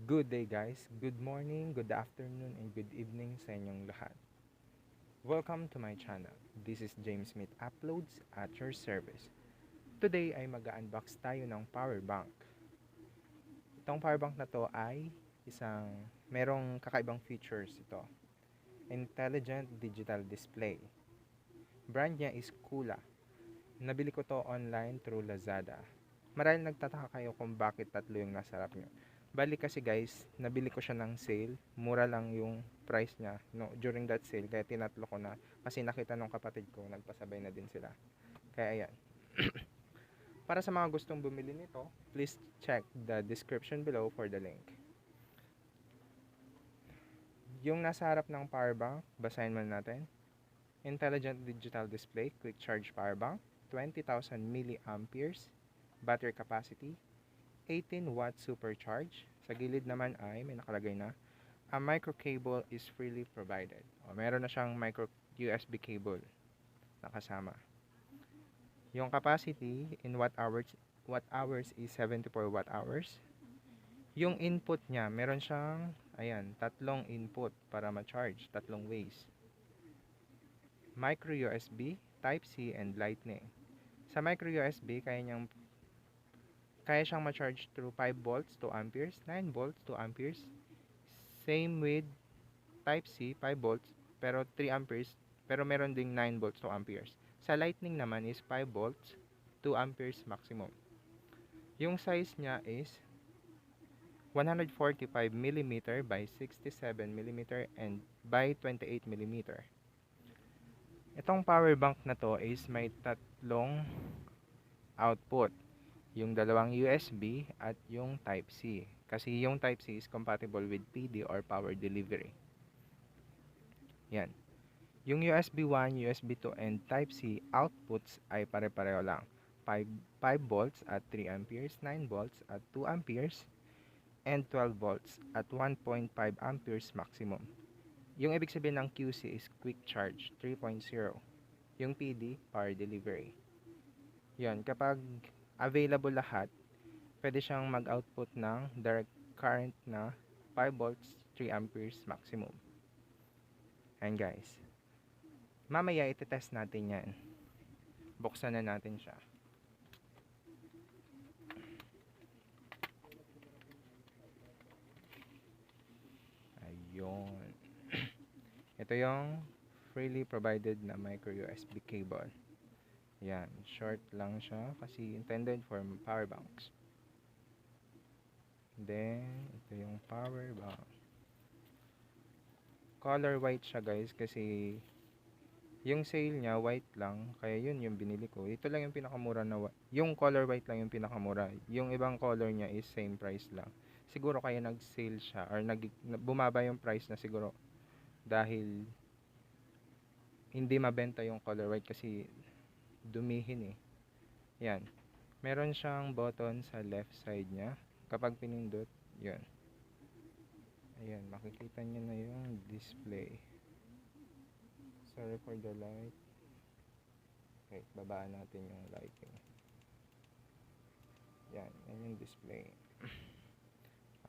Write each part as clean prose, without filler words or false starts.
Good day guys, good morning, good afternoon, and good evening sa inyong lahat. Welcome to my channel. This is James Smith Uploads at your service. Today ay mag-unbox tayo ng power bank. Itong power bank na to ay merong kakaibang features ito. Intelligent digital display. Brand niya is Kuulaa. Nabili ko to online through Lazada. Marahil nagtataka kayo kung bakit tatlo yung nasa harap nyo. Bali kasi guys, nabili ko siya ng sale. Mura lang yung price niya during that sale. Kaya tinatlo ko na. Kasi nakita nung kapatid ko, nagpasabay na din sila. Kaya ayan. Para sa mga gustong bumili nito, please check the description below for the link. Yung nasa harap ng power bank, basahin muna natin. Intelligent digital display, quick charge power bank, 20,000 milliamperes, battery capacity, 18 watt supercharge. Sa gilid naman ay may nakalagay na a micro cable is freely provided. Meron na siyang micro USB cable na kasama. Yung capacity in watt hours is 74 watt hours. Yung input niya, meron siyang tatlong input para ma-charge, tatlong ways. Micro USB, Type-C, and Lightning. Sa micro USB, kaya siyang ma-charge through 5 volts, 2 amperes, 9 volts, 2 amperes. Same with Type-C, 5 volts, pero 3 amperes, pero meron ding 9 volts, 2 amperes. Sa Lightning naman is 5 volts, 2 amperes maximum. Yung size niya is 145mm by 67mm and by 28mm. Itong power bank na to is may tatlong output. Yung dalawang USB at yung Type-C. Kasi yung Type-C is compatible with PD or power delivery. Yan. Yung USB 1, USB 2, and Type-C outputs ay pare-pareho lang. 5 volts at 3 amperes, 9 volts at 2 amperes, and 12 volts at 1.5 amperes maximum. Yung ibig sabihin ng QC is Quick Charge 3.0. Yung PD, Power Delivery. Yan, kapag available lahat, pwede siyang mag-output ng direct current na 5 volts, 3 amperes maximum. And guys, mamaya itetest natin yan. Buksan na natin siya. Ayun. Ito yung freely provided na micro USB cable. Yan, short lang siya kasi intended for power banks. Then, ito yung power bank. Color white siya guys kasi yung sale niya white lang, kaya yun yung binili ko. Ito lang yung pinakamura na yung color white lang yung pinakamura. Yung ibang color niya is same price lang. Siguro kaya nag-sale siya or bumaba yung price na siguro dahil hindi mabenta yung color white kasi dumihin eh. Yan. Meron siyang button sa left side niya. Kapag pinindot, yun. Ayan, makikita niyo na yung display. Sorry for the light. Okay, babaan natin yung lighting. Yan, yan yung display.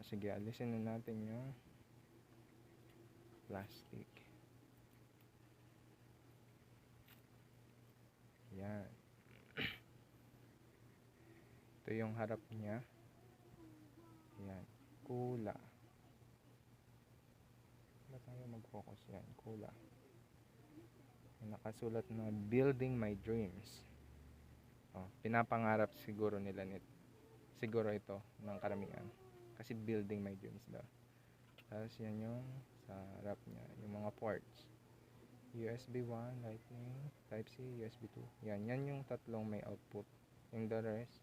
Sige, alisin na natin yung plastic. Yan. Ito yung harap niya. Yan, Kuulaa. Ba tayo mag-focus yan? Kuulaa. Nakasulat na building my dreams. Pinapangarap siguro nila siguro ito ng karamihan. Kasi building my dreams daw. Tapos yan yung sa harap niya, yung mga ports. USB 1, Lightning, Type-C, USB 2. Yan yung tatlong may output. Yung the rest,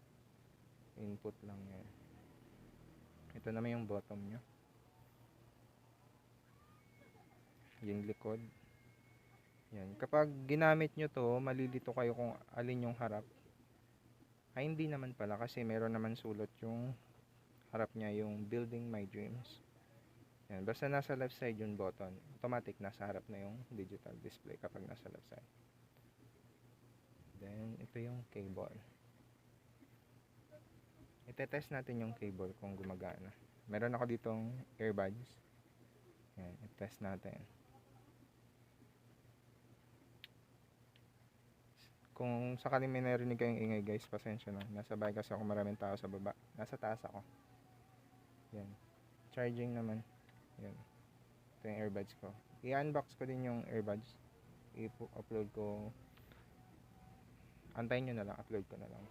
input lang yan. Ito naman yung bottom niya. Yung likod. Yan. Kapag ginamit nyo to, malilito kayo kung alin yung harap. Ay, hindi naman pala kasi meron naman sulot yung harap niya, yung building my dreams. Yan. Basta nasa left side yung button, automatic nasa harap na yung digital display kapag nasa left side. Then, ito yung cable. Itetest natin yung cable kung gumagana. Meron ako ditong earbuds. Yan, itest natin. Kung sakaling may narinig kayong ingay guys, pasensya na. Nasa bahay kasi ako, maraming tao sa baba. Nasa taas ako. Yan. Charging naman. Yan. Ito yung earbuds ko. I-unbox ko din yung earbuds. I-upload ko. Antayin nyo na lang. Upload ko na lang.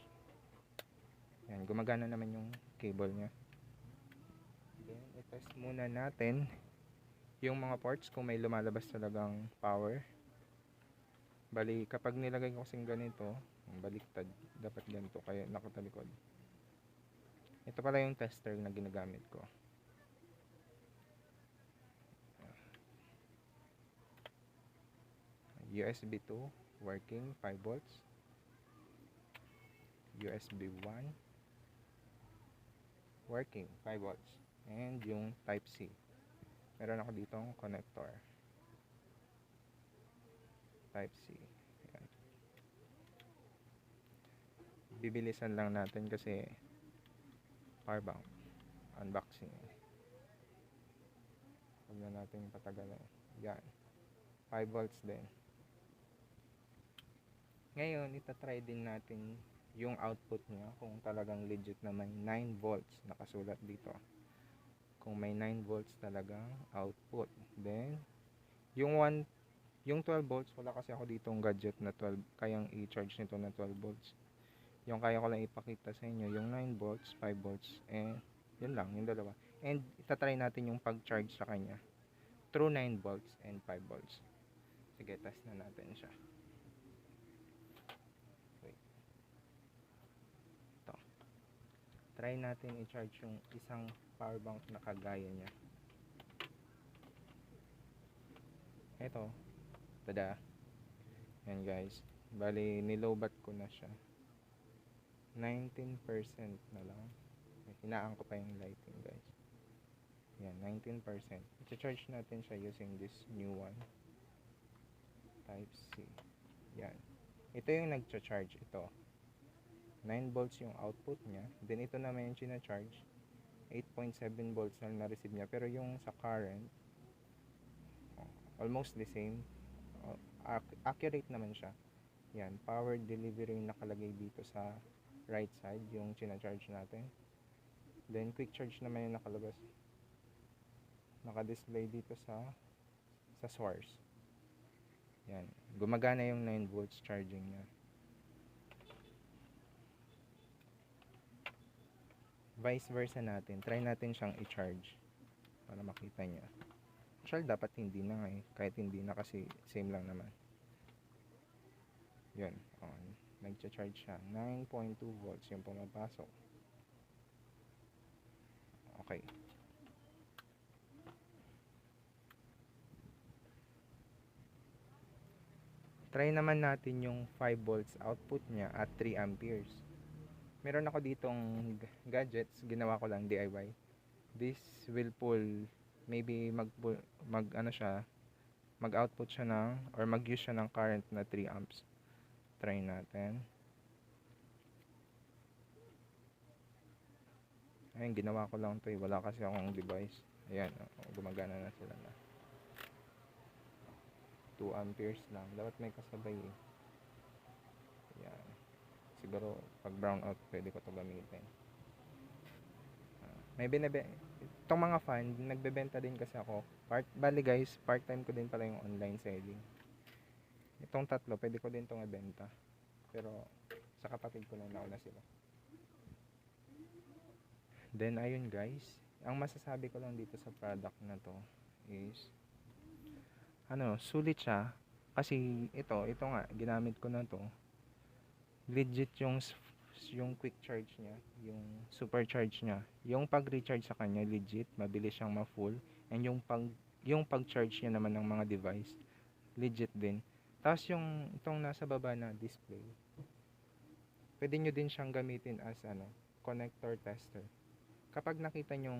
Yan. Gumagana naman yung cable nya. Then, i-test muna natin yung mga ports kung may lumalabas talagang power. Bali, kapag nilagay ko kasing ganito, baliktad, dapat ganito, kaya nakatalikod. Ito pala yung tester na ginagamit ko. USB 2, working, 5 volts. USB 1, working, 5 volts. And yung Type C. Meron ako ditong connector. Type C. Ayan. Bibilisan lang natin kasi powerbank. Unboxing. Huwag na natin patagalan. Yan. 5 volts din. Ngayon, itatry din natin yung output niya kung talagang legit na may 9 volts nakasulat dito. Kung may 9 volts talagang output. Then, yung 12 volts, wala kasi ako ditong gadget na 12, kayang i-charge nito na 12 volts. Yung kaya ko lang ipakita sa inyo, yung 9 volts, 5 volts, and yun lang, yung dalawa. And itatry natin yung pag-charge sa kanya through 9 volts and 5 volts. Sige, test na natin siya. Wait. Ito. Try natin i-charge yung isang power bank na kagaya niya. Ito. Tada. Yan guys. Bali, nilowbat ko na siya. 19% na lang. Hinaan ko pa yung lighting guys. Yan, 19%. I-charge natin siya using this new one. Type C. Yan. Ito yung nag-charge. Ito. 9 volts yung output niya. Then ito naman yung china-charge. 8.7 volts na na-receive niya. Pero yung sa current, almost the same. Accurate naman siya. Yan. Power delivery yung nakalagay dito sa right side. Yung china-charge natin. Then quick charge naman yung nakalabas. Naka-display dito sa source. Yan. Gumagana yung 9 volts charging niya. Vice versa natin. Try natin siyang i-charge para makita niya. Actually, dapat hindi na nga eh. Kahit hindi na kasi same lang naman. Yun. On. Nag-charge siya. 9.2 volts yung pumapasok. Okay. Try naman natin yung 5 volts output niya at 3 amperes. Meron ako ditong gadgets, ginawa ko lang DIY. This will pull, maybe mag-output siya ng, or mag-use siya ng current na 3 amps. Try natin. Ayun, ginawa ko lang to eh. Wala kasi akong device. Ayan, gumagana na sila na. 2 amperes lang. Dapat may kasabay eh. Ayan. Siguro, pag brown out, pwede ko to gamitin. Itong mga fan, nagbebenta din kasi ako. Bali guys, part-time ko din pala yung online selling. Itong tatlo, pwede ko din itong ibenta. Pero, sa kapatid ko lang nauna sila. Then, ayun guys. Ang masasabi ko lang dito sa product na to is, sulit siya. Kasi ito nga, ginamit ko na to. Legit yung quick charge niya, yung supercharge niya. Yung pag-recharge sa kanya, legit, mabilis siyang ma-full. And yung pag-charge niya naman ng mga device, legit din. Tapos itong nasa baba na display, pwede nyo din siyang gamitin as connector tester. Kapag nakita nyo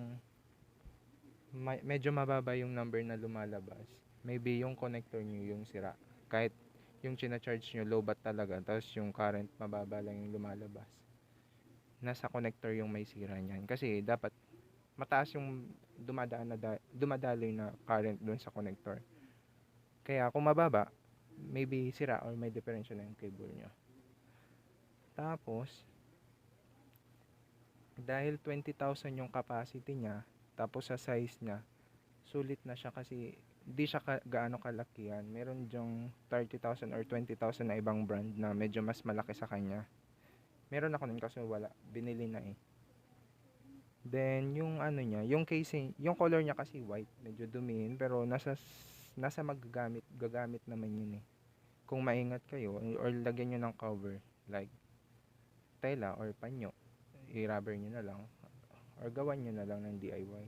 medyo mababa yung number na lumalabas, maybe yung connector nyo yung sira. Kahit yung china-charge nyo low bat talaga, tapos yung current mababa lang yung lumalabas. nasa connector yung may sira niyan. Kasi dapat mataas yung dumadaloy na current doon sa connector. Kaya kung mababa, maybe sira or may diferensya na yung cable nyo. Tapos, dahil 20,000 yung capacity niya, tapos sa size niya, sulit na siya kasi di siya gaano kalakihan. Meron dyang 30,000 or 20,000 na ibang brand na medyo mas malaki sa kanya. Meron ako nun kasi wala, binili na eh. Then yung ano niya, yung casing, yung color niya kasi white, medyo dumihin pero nasa gagamit naman yun eh. Kung maingat kayo or lagyan niyo ng cover like tela or panyo, i-rubber niyo na lang or gawan niyo na lang ng DIY.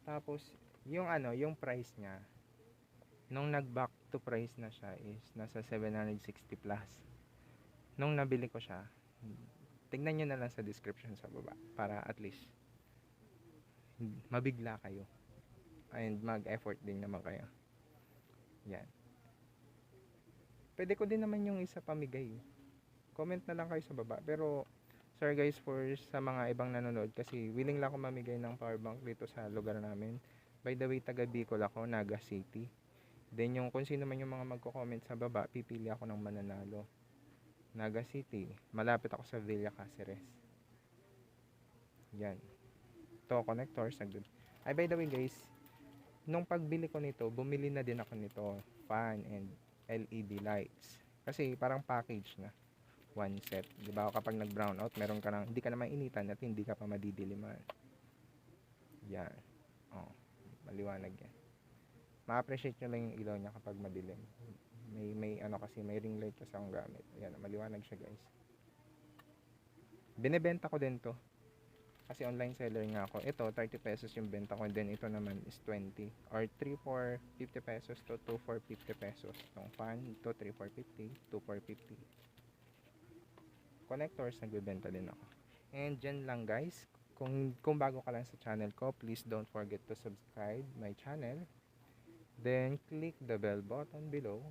Tapos yung ano, yung price niya nung nag-back to price na siya is nasa 760 plus. Nung nabili ko siya, tingnan nyo na lang sa description sa baba para at least mabigla kayo and mag-effort din naman kayo. Yan. Pwede ko din naman yung isa pamigay. Comment na lang kayo sa baba. Pero sorry guys for sa mga ibang nanonood kasi willing lang ako mamigay ng power bank dito sa lugar namin. By the way, taga Bicol ako, Naga City. Then yung kung sino man yung mga magko-comment sa baba, pipili ako ng mananalo. Naga City, malapit ako sa Villa Caceres. Yan. To connectors. Ay, by the way guys, nung pagbili ko nito, bumili na din ako nito, fan and LED lights. Kasi parang package na. One set. Di ba kapag nag-brown out, meron ka hindi ka na mainitan at hindi ka pa madidiliman. Yan. Oh, maliwanag yan. Ma-appreciate nyo lang yung ilaw niya kapag madilim. May ano kasi, may ring light kasi akong gamit. Ayan, maliwanag siya guys. Binebenta ko din to. Kasi online seller nga ako. Ito, 30 pesos yung benta ko. Then ito naman is 20. Or 3 for 50 pesos to 2 for 50 pesos. Itong fan, ito 3 for 50, 2 for 50. Connectors, nagbebenta din ako. And dyan lang guys. Kung bago ka lang sa channel ko, please don't forget to subscribe my channel. Then click the bell button below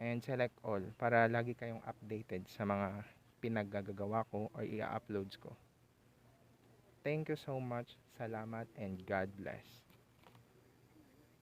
and select all para lagi kayong updated sa mga pinaggagawa ko or i-uploads ko. Thank you so much. Salamat and God bless.